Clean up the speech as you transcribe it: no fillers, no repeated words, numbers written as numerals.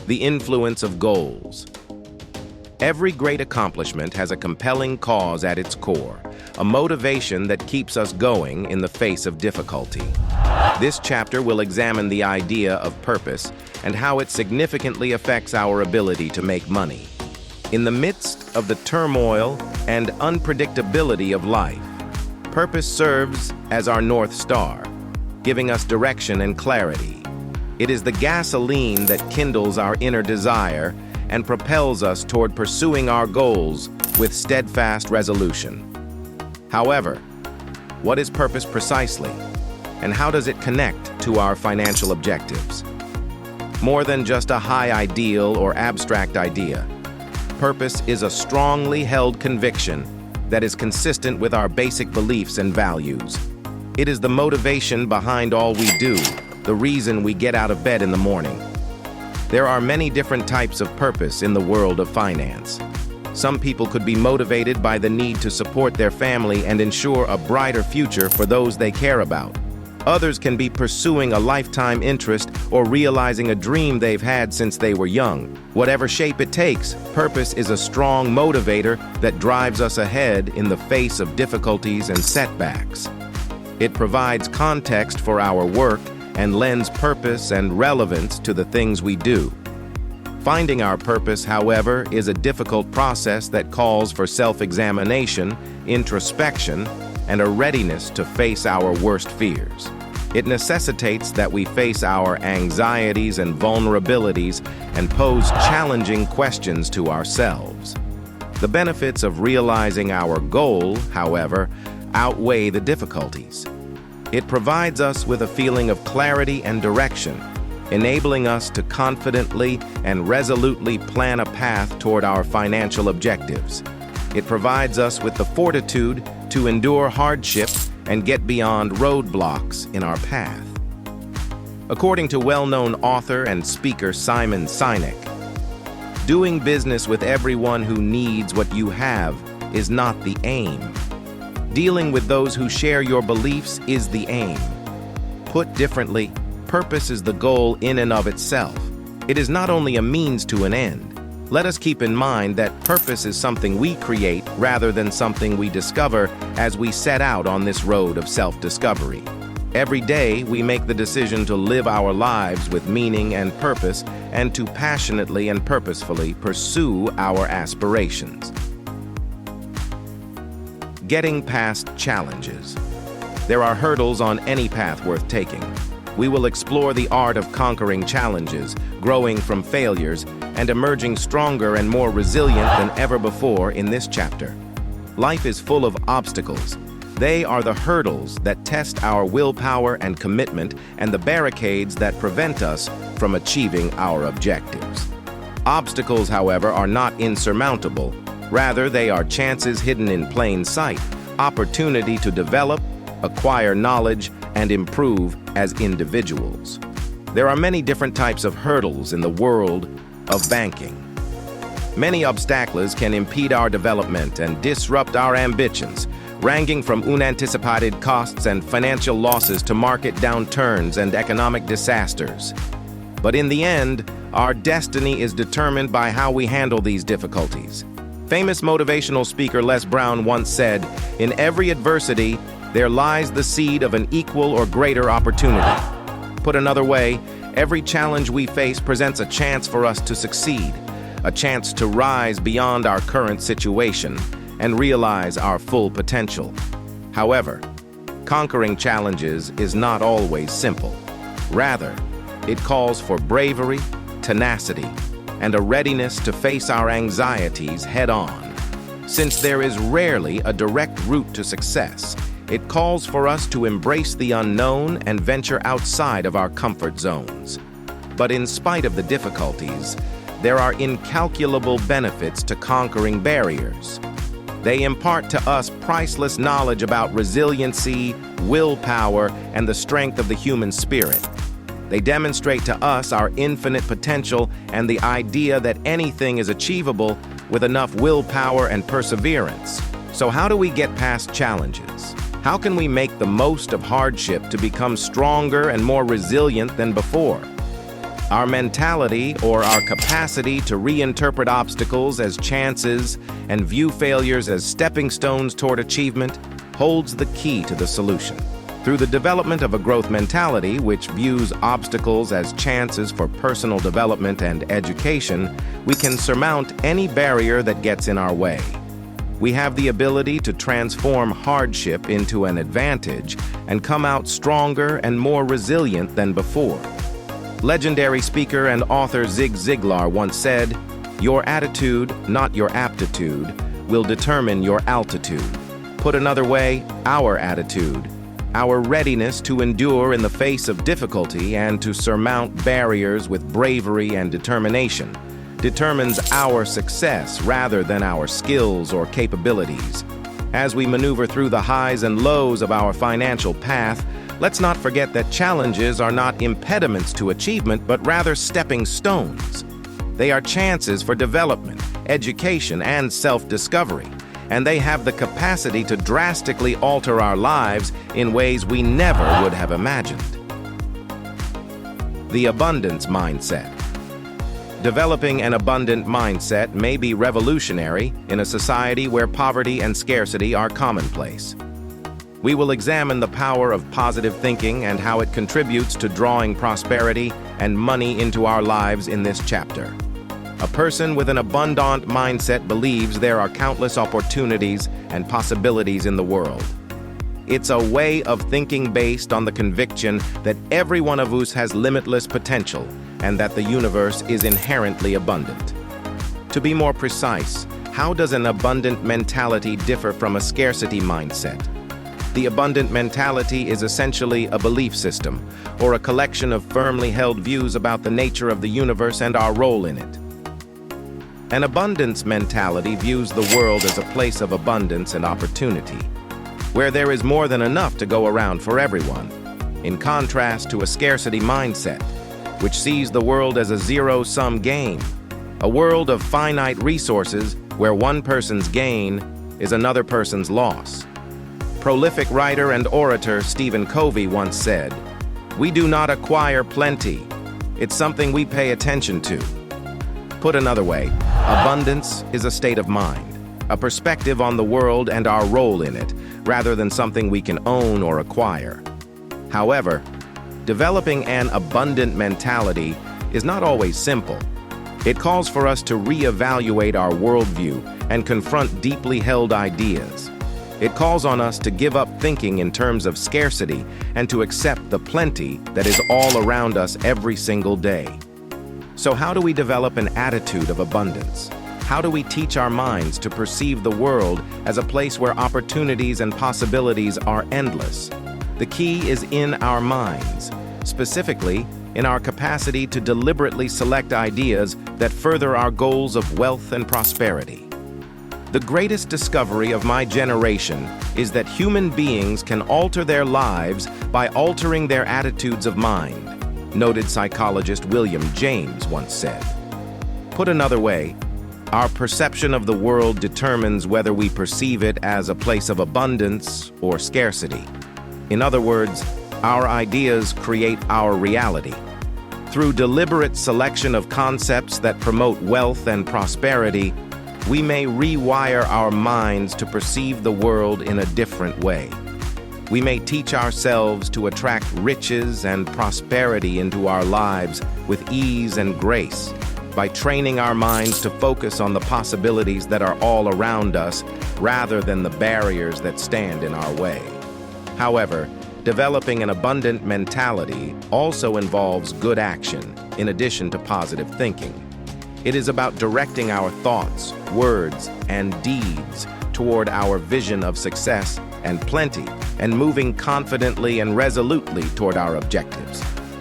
The influence of goals. Every great accomplishment has a compelling cause at its core, a motivation that keeps us going in the face of difficulty. This chapter will examine the idea of purpose and how it significantly affects our ability to make money. In the midst of the turmoil and unpredictability of life, purpose serves as our North Star, giving us direction and clarity. It is the gasoline that kindles our inner desire and propels us toward pursuing our goals with steadfast resolution. However, what is purpose precisely, and how does it connect to our financial objectives? More than just a high ideal or abstract idea, purpose is a strongly held conviction that is consistent with our basic beliefs and values. It is the motivation behind all we do, the reason we get out of bed in the morning. There are many different types of purpose in the world of finance. Some people could be motivated by the need to support their family and ensure a brighter future for those they care about. Others can be pursuing a lifetime interest or realizing a dream they've had since they were young. Whatever shape it takes, purpose is a strong motivator that drives us ahead in the face of difficulties and setbacks. It provides context for our work and lends purpose and relevance to the things we do. Finding our purpose, however, is a difficult process that calls for self-examination, introspection, and a readiness to face our worst fears. It necessitates that we face our anxieties and vulnerabilities and pose challenging questions to ourselves. The benefits of realizing our goal, however, outweigh the difficulties. It provides us with a feeling of clarity and direction, enabling us to confidently and resolutely plan a path toward our financial objectives. It provides us with the fortitude to endure hardship and get beyond roadblocks in our path. According to well-known author and speaker Simon Sinek, doing business with everyone who needs what you have is not the aim. Dealing with those who share your beliefs is the aim. Put differently, purpose is the goal in and of itself. It is not only a means to an end. Let us keep in mind that purpose is something we create rather than something we discover as we set out on this road of self-discovery. Every day, we make the decision to live our lives with meaning and purpose and to passionately and purposefully pursue our aspirations. Getting past challenges. There are hurdles on any path worth taking. We will explore the art of conquering challenges, growing from failures, and emerging stronger and more resilient than ever before in this chapter. Life is full of obstacles. They are the hurdles that test our willpower and commitment and the barricades that prevent us from achieving our objectives. Obstacles, however, are not insurmountable. Rather, they are chances hidden in plain sight, opportunity to develop, acquire knowledge, and improve as individuals. There are many different types of hurdles in the world of banking. Many obstacles can impede our development and disrupt our ambitions, ranging from unanticipated costs and financial losses to market downturns and economic disasters. But in the end, our destiny is determined by how we handle these difficulties. Famous motivational speaker Les Brown once said, "In every adversity, there lies the seed of an equal or greater opportunity." Put another way, every challenge we face presents a chance for us to succeed, a chance to rise beyond our current situation and realize our full potential. However, conquering challenges is not always simple. Rather, it calls for bravery, tenacity, and a readiness to face our anxieties head-on. Since there is rarely a direct route to success, it calls for us to embrace the unknown and venture outside of our comfort zones. But in spite of the difficulties, there are incalculable benefits to conquering barriers. They impart to us priceless knowledge about resiliency, willpower, and the strength of the human spirit. They demonstrate to us our infinite potential and the idea that anything is achievable with enough willpower and perseverance. So how do we get past challenges? How can we make the most of hardship to become stronger and more resilient than before? Our mentality, or our capacity to reinterpret obstacles as chances and view failures as stepping stones toward achievement, holds the key to the solution. Through the development of a growth mentality, which views obstacles as chances for personal development and education, we can surmount any barrier that gets in our way. We have the ability to transform hardship into an advantage and come out stronger and more resilient than before. Legendary speaker and author Zig Ziglar once said, "Your attitude, not your aptitude, will determine your altitude." Put another way, our attitude, our readiness to endure in the face of difficulty and to surmount barriers with bravery and determination, determines our success rather than our skills or capabilities. As we maneuver through the highs and lows of our financial path, let's not forget that challenges are not impediments to achievement, but rather stepping stones. They are chances for development, education, and self-discovery, and they have the capacity to drastically alter our lives in ways we never would have imagined. The abundance mindset. Developing an abundant mindset may be revolutionary in a society where poverty and scarcity are commonplace. We will examine the power of positive thinking and how it contributes to drawing prosperity and money into our lives in this chapter. A person with an abundant mindset believes there are countless opportunities and possibilities in the world. It's a way of thinking based on the conviction that every one of us has limitless potential and that the universe is inherently abundant. To be more precise, how does an abundant mentality differ from a scarcity mindset? The abundant mentality is essentially a belief system, or a collection of firmly held views about the nature of the universe and our role in it. An abundance mentality views the world as a place of abundance and opportunity, where there is more than enough to go around for everyone, in contrast to a scarcity mindset, which sees the world as a zero-sum game, a world of finite resources where one person's gain is another person's loss. Prolific writer and orator Stephen Covey once said, "We do not acquire plenty. It's something we pay attention to." Put another way, abundance is a state of mind, a perspective on the world and our role in it, rather than something we can own or acquire. However, developing an abundant mentality is not always simple. It calls for us to reevaluate our worldview and confront deeply held ideas. It calls on us to give up thinking in terms of scarcity and to accept the plenty that is all around us every single day. So how do we develop an attitude of abundance? How do we teach our minds to perceive the world as a place where opportunities and possibilities are endless? The key is in our minds, specifically in our capacity to deliberately select ideas that further our goals of wealth and prosperity. The greatest discovery of my generation is that human beings can alter their lives by altering their attitudes of mind, noted psychologist William James once said. Put another way, our perception of the world determines whether we perceive it as a place of abundance or scarcity. In other words, our ideas create our reality. Through deliberate selection of concepts that promote wealth and prosperity, we may rewire our minds to perceive the world in a different way. We may teach ourselves to attract riches and prosperity into our lives with ease and grace by training our minds to focus on the possibilities that are all around us rather than the barriers that stand in our way. However, developing an abundant mentality also involves good action in addition to positive thinking. It is about directing our thoughts, words, and deeds toward our vision of success and plenty, and moving confidently and resolutely toward our objectives.